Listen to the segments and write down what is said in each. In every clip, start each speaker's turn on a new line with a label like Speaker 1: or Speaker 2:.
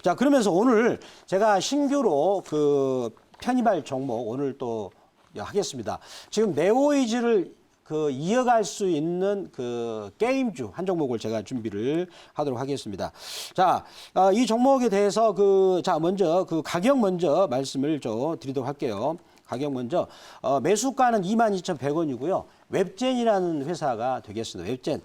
Speaker 1: 자, 그러면서 오늘 제가 신규로 그 편입할 종목 오늘 또 하겠습니다. 지금 네오이즈를 이어갈 수 있는 그 게임주 한 종목을 제가 준비를 하도록 하겠습니다. 자, 이 종목에 대해서 먼저 가격 먼저 말씀을 좀 드리도록 할게요. 가격 먼저 매수가는 22,100원이고요. 웹젠이라는 회사가 되겠습니다. 웹젠.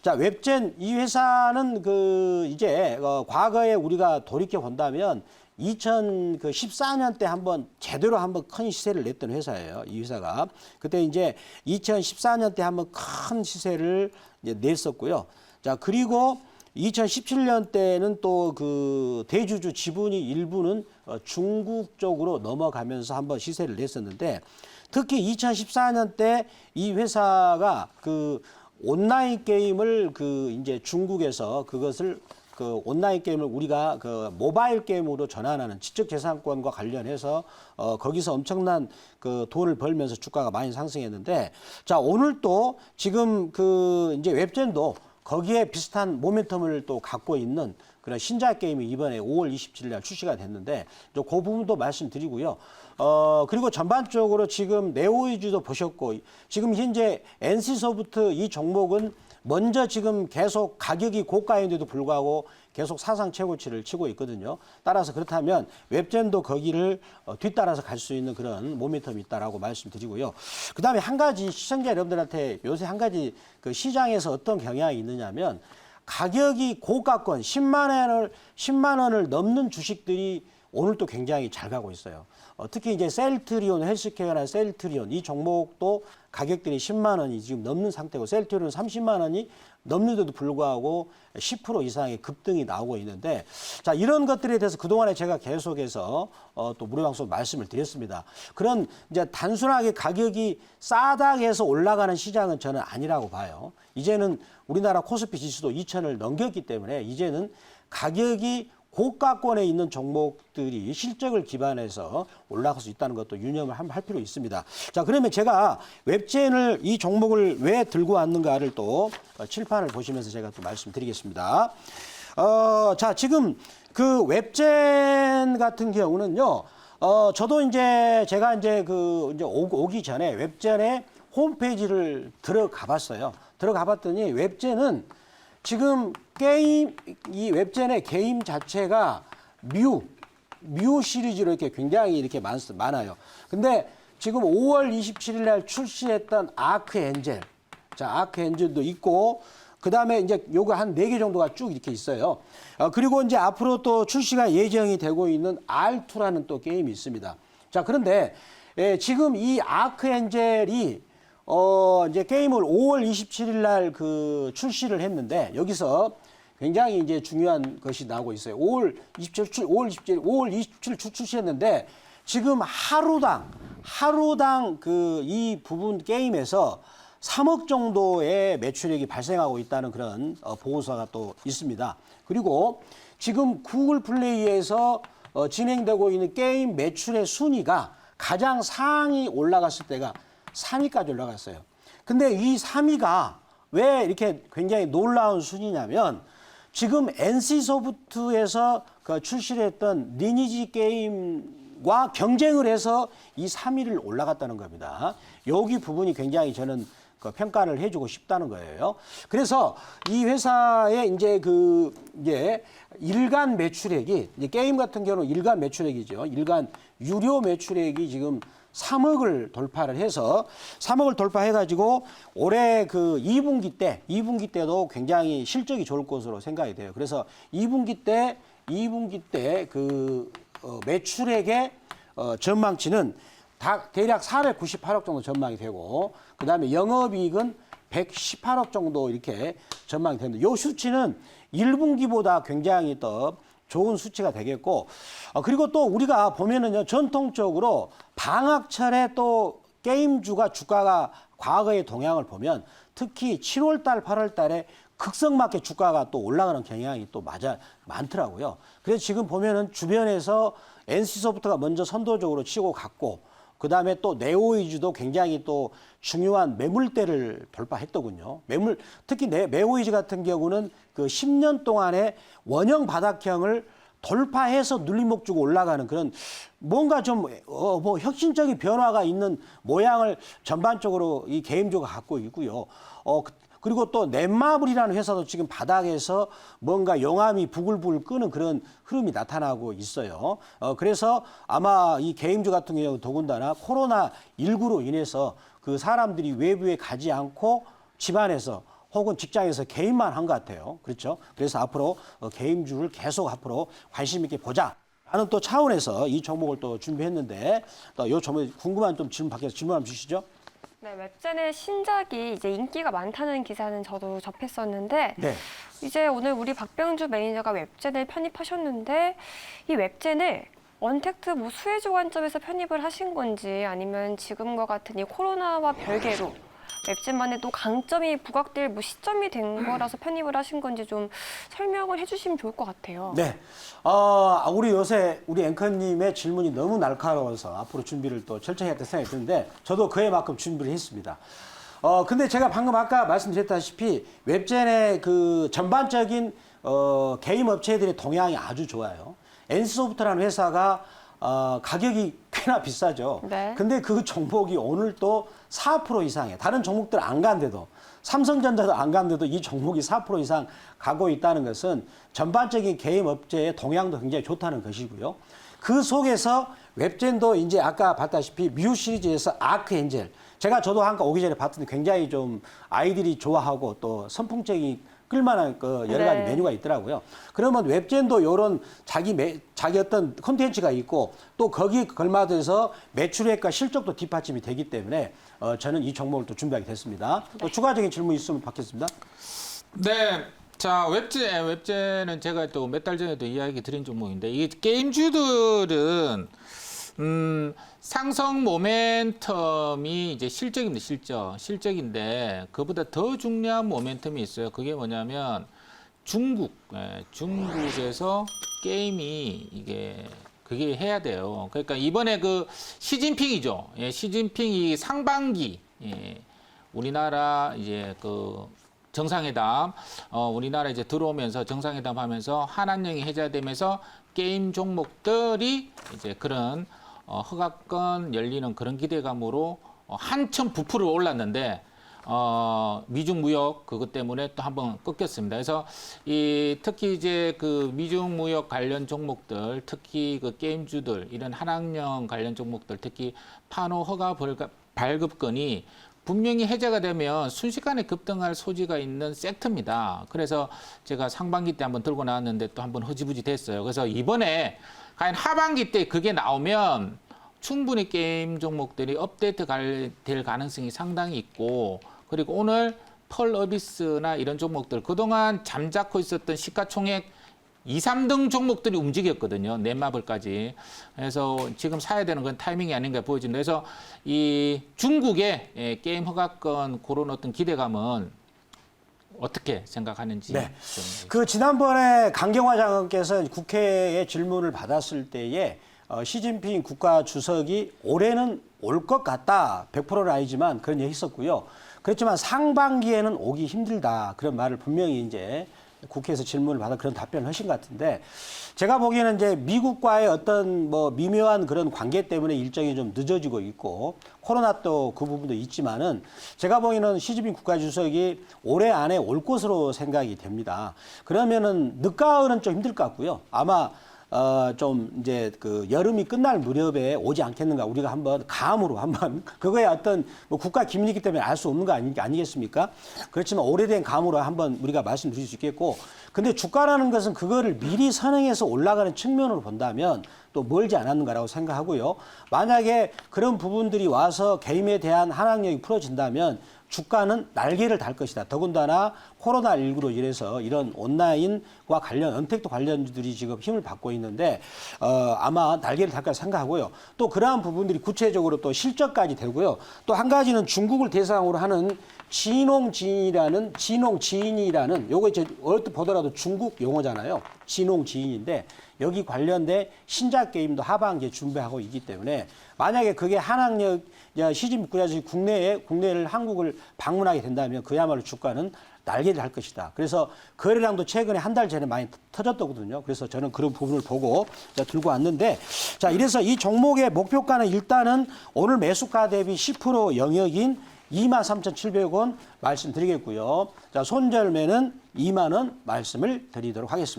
Speaker 1: 자, 웹젠 이 회사는 이제 과거에 우리가 돌이켜 본다면 2014년 때 한번 제대로 한번 큰 시세를 냈던 회사예요. 이 회사가. 그때 이제 2014년 때 한번 큰 시세를 이제 냈었고요. 자, 그리고 2017년 때는 또 대주주 지분이 일부는 중국 쪽으로 넘어가면서 한번 시세를 냈었는데 특히 2014년 때 이 회사가 온라인 게임을 이제 중국에서 그것을 온라인 게임을 우리가 모바일 게임으로 전환하는 지적재산권과 관련해서 거기서 엄청난 돈을 벌면서 주가가 많이 상승했는데 자, 오늘 또 지금 이제 웹젠도 거기에 비슷한 모멘텀을 또 갖고 있는 그런 신작 게임이 이번에 5월 27일 날 출시가 됐는데 그 부분도 말씀드리고요. 그리고 전반적으로 지금 네오이즈도 보셨고 지금 현재 NC소프트 이 종목은 먼저 지금 계속 가격이 고가인데도 불구하고 계속 사상 최고치를 치고 있거든요. 따라서 그렇다면 웹젠도 거기를 뒤따라서 갈 수 있는 그런 모멘텀이 있다라고 말씀드리고요. 그다음에 한 가지 시청자 여러분들한테 요새 한 가지 시장에서 어떤 경향이 있느냐면 가격이 고가권 10만 원을 넘는 주식들이 오늘 또 굉장히 잘 가고 있어요. 특히 이제 셀트리온 헬스케어나 셀트리온 이 종목도 가격들이 10만 원이 지금 넘는 상태고 셀트리온은 30만 원이 넘는데도 불구하고 10% 이상의 급등이 나오고 있는데 자, 이런 것들에 대해서 그동안에 제가 계속해서 또 무료방송 말씀을 드렸습니다. 그런 이제 단순하게 가격이 싸다 해서 올라가는 시장은 저는 아니라고 봐요. 이제는 우리나라 코스피 지수도 2,000을 넘겼기 때문에 이제는 가격이 고가권에 있는 종목들이 실적을 기반해서 올라갈 수 있다는 것도 유념을 한번 할 필요 있습니다. 자, 그러면 제가 웹젠을 이 종목을 왜 들고 왔는가를 또 칠판을 보시면서 제가 또 말씀드리겠습니다. 자, 지금 웹젠 같은 경우는요. 저도 이제 제가 이제 이제 오기 전에 웹젠의 홈페이지를 들어가 봤어요. 들어가 봤더니 웹젠은 지금 이 웹젠의 게임 자체가 뮤 시리즈로 이렇게 굉장히 이렇게 많아요. 근데 지금 5월 27일 날 출시했던 아크 엔젤. 자, 아크 엔젤도 있고, 그 다음에 이제 요거 한 4개 정도가 쭉 이렇게 있어요. 그리고 이제 앞으로 또 출시가 예정이 되고 있는 R2라는 또 게임이 있습니다. 자, 그런데 지금 이 아크 엔젤이 이제 게임을 5월 27일 날 출시를 했는데 여기서 굉장히 이제 중요한 것이 나오고 있어요. 5월 27일 출시했는데 지금 하루당 이 부분 게임에서 3억 정도의 매출액이 발생하고 있다는 그런 보고서가 또 있습니다. 그리고 지금 구글 플레이에서 진행되고 있는 게임 매출의 순위가 가장 상위 올라갔을 때가 3위까지 올라갔어요. 근데 이 3위가 왜 이렇게 굉장히 놀라운 순위냐면 지금 NC소프트에서 출시를 했던 리니지 게임과 경쟁을 해서 이 3위를 올라갔다는 겁니다. 여기 부분이 굉장히 저는 평가를 해주고 싶다는 거예요. 그래서 이 회사의 이제 이제 일간 매출액이 이제 게임 같은 경우는 일간 매출액이죠. 일간 유료 매출액이 지금 3억을 돌파를 해서 3억을 돌파해가지고 올해 2분기 때도 굉장히 실적이 좋을 것으로 생각이 돼요. 그래서 2분기 때 매출액의 전망치는 대략 498억 정도 전망이 되고 그 다음에 영업이익은 118억 정도 이렇게 전망이 됩니다. 이 수치는 1분기보다 굉장히 더 좋은 수치가 되겠고 그리고 또 우리가 보면은요 전통적으로 방학철에 또 게임주가 주가가 과거의 동향을 보면 특히 7월달 8월달에 극성맞게 주가가 또 올라가는 경향이 또 많더라고요. 그래서 지금 보면은 주변에서 NC소프트가 먼저 선도적으로 치고 갔고 그다음에 또 네오이즈도 굉장히 또 중요한 매물대를 돌파했더군요. 특히 네오이즈 같은 경우는 10년 동안의 원형 바닥형을 돌파해서 눌림목 주고 올라가는 그런 뭔가 좀 뭐 혁신적인 변화가 있는 모양을 전반적으로 이 게임주가 갖고 있고요. 그리고 또 넷마블이라는 회사도 지금 바닥에서 뭔가 용암이 부글부글 끄는 그런 흐름이 나타나고 있어요. 그래서 아마 이 게임주 같은 경우 더군다나 코로나19로 인해서 그 사람들이 외부에 가지 않고 집안에서 혹은 직장에서 개인만 한 것 같아요. 그렇죠? 그래서 앞으로 게임주를 계속 앞으로 관심 있게 보자. 라는 또 차원에서 이 종목을 또 준비했는데 또 이 종목 궁금한 좀 질문 밖에서 질문 한번 주시죠.
Speaker 2: 네, 웹젠의 신작이 이제 인기가 많다는 기사는 저도 접했었는데
Speaker 1: 네.
Speaker 2: 이제 오늘 우리 박병주 매니저가 웹젠을 편입하셨는데 이 웹젠을 언택트 뭐 수혜주 관점에서 편입을 하신 건지 아니면 지금과 같은 이 코로나와 별개로 웹젠만의 또 강점이 부각될 뭐 시점이 된 거라서 편입을 하신 건지 좀 설명을 해주시면 좋을 것 같아요.
Speaker 1: 네. 우리 요새 우리 앵커님의 질문이 너무 날카로워서 앞으로 준비를 또 철저히 했다 생각이 드는데 저도 그에 만큼 준비를 했습니다. 근데 제가 방금 아까 말씀드렸다시피 웹젠의 그 전반적인 게임 업체들의 동향이 아주 좋아요. NC소프트라는 회사가 가격이 꽤나 비싸죠.
Speaker 2: 네.
Speaker 1: 근데 그 종목이 오늘 또 4% 이상에 다른 종목들 안 간데도 삼성전자도 안 간데도 이 종목이 4% 이상 가고 있다는 것은 전반적인 게임 업체의 동향도 굉장히 좋다는 것이고요. 그 속에서 웹젠도 이제 아까 봤다시피 뮤 시리즈에서 아크엔젤 저도 한가 오기 전에 봤더니 굉장히 좀 아이들이 좋아하고 또 선풍적인 끌만한 그 여러 가지
Speaker 2: 네.
Speaker 1: 메뉴가 있더라고요. 그러면 웹젠도 이런 자기 어떤 콘텐츠가 있고 또 거기에 걸맞아서 매출액과 실적도 뒷받침이 되기 때문에 저는 이 종목을 또 준비하게 됐습니다. 또 추가적인 질문 있으면 받겠습니다.
Speaker 3: 네. 자, 웹젠은 제가 또 몇 달 전에도 이야기 드린 종목인데 이게 게임주들은 상승 모멘텀이 이제 실적입니다. 실적인데 그보다 더 중요한 모멘텀이 있어요. 그게 뭐냐면 중국에서 게임이 그게 해야 돼요. 그러니까 이번에 그 시진핑이죠. 시진핑이 상반기 우리나라 이제 그 정상회담 우리나라 이제 들어오면서 정상회담 하면서 한한령이 해제되면서 게임 종목들이 이제 그런 허가권 열리는 그런 기대감으로 한참 부풀어 올랐는데 미중 무역 그것 때문에 또 한번 꺾였습니다. 그래서 특히 이제 그 미중 무역 관련 종목들, 특히 그 게임주들 이런 한학령 관련 종목들, 특히 판호 허가 발급권이 분명히 해제가 되면 순식간에 급등할 소지가 있는 섹터입니다. 그래서 제가 상반기 때 한번 들고 나왔는데 또 한번 흐지부지 됐어요. 그래서 이번에 과연 하반기 때 그게 나오면 충분히 게임 종목들이 업데이트 될 가능성이 상당히 있고 그리고 오늘 펄 어비스나 이런 종목들 그동안 잠자코 있었던 시가총액 2, 3등 종목들이 움직였거든요. 넷마블까지. 그래서 지금 사야 되는 건 타이밍이 아닌가 보여집니다. 그래서 이 중국의 게임 허가권 그런 어떤 기대감은 어떻게 생각하는지.
Speaker 1: 네. 그 지난번에 강경화 장관께서 국회의 질문을 받았을 때에 시진핑 국가 주석이 올해는 올 것 같다. 100%는 아니지만 그런 얘기 했었고요. 그렇지만 상반기에는 오기 힘들다. 그런 말을 분명히 이제 국회에서 질문을 받아 그런 답변을 하신 것 같은데 제가 보기에는 이제 미국과의 어떤 뭐 미묘한 그런 관계 때문에 일정이 좀 늦어지고 있고 코로나 또 그 부분도 있지만은 제가 보기에는 시진핑 국가주석이 올해 안에 올 것으로 생각이 됩니다. 그러면은 늦가을은 좀 힘들 것 같고요. 아마 좀 이제 그 여름이 끝날 무렵에 오지 않겠는가 우리가 한번 감으로 한번 그거에 어떤 뭐 국가 기밀이기 때문에 알 수 없는 거 아니겠습니까? 그렇지만 오래된 감으로 한번 우리가 말씀드릴 수 있겠고 근데 주가라는 것은 그거를 미리 선행해서 올라가는 측면으로 본다면 또 멀지 않았는가라고 생각하고요. 만약에 그런 부분들이 와서 게임에 대한 한학력이 풀어진다면 주가는 날개를 달 것이다. 더군다나 코로나19로 인해서 이런 온라인과 관련 언택트 관련주들이 지금 힘을 받고 있는데 아마 날개를 달까 생각하고요. 또 그러한 부분들이 구체적으로 또 실적까지 되고요. 또 한 가지는 중국을 대상으로 하는 진홍지인이라는 요거 이제 얼핏 보더라도 중국 용어잖아요. 진홍지인인데 여기 관련된 신작 게임도 하반기에 준비하고 있기 때문에 만약에 그게 한학력 시진핑 국가주석이 국내를 한국을 방문하게 된다면 그야말로 주가는 날개를 할 것이다. 그래서 거래량도 최근에 한 달 전에 많이 터졌더거든요. 그래서 저는 그런 부분을 보고 들고 왔는데, 자, 이래서 이 종목의 목표가는 일단은 오늘 매수가 대비 10% 영역인 23,700원 말씀드리겠고요. 자, 손절매는 2만 원 말씀을 드리도록 하겠습니다.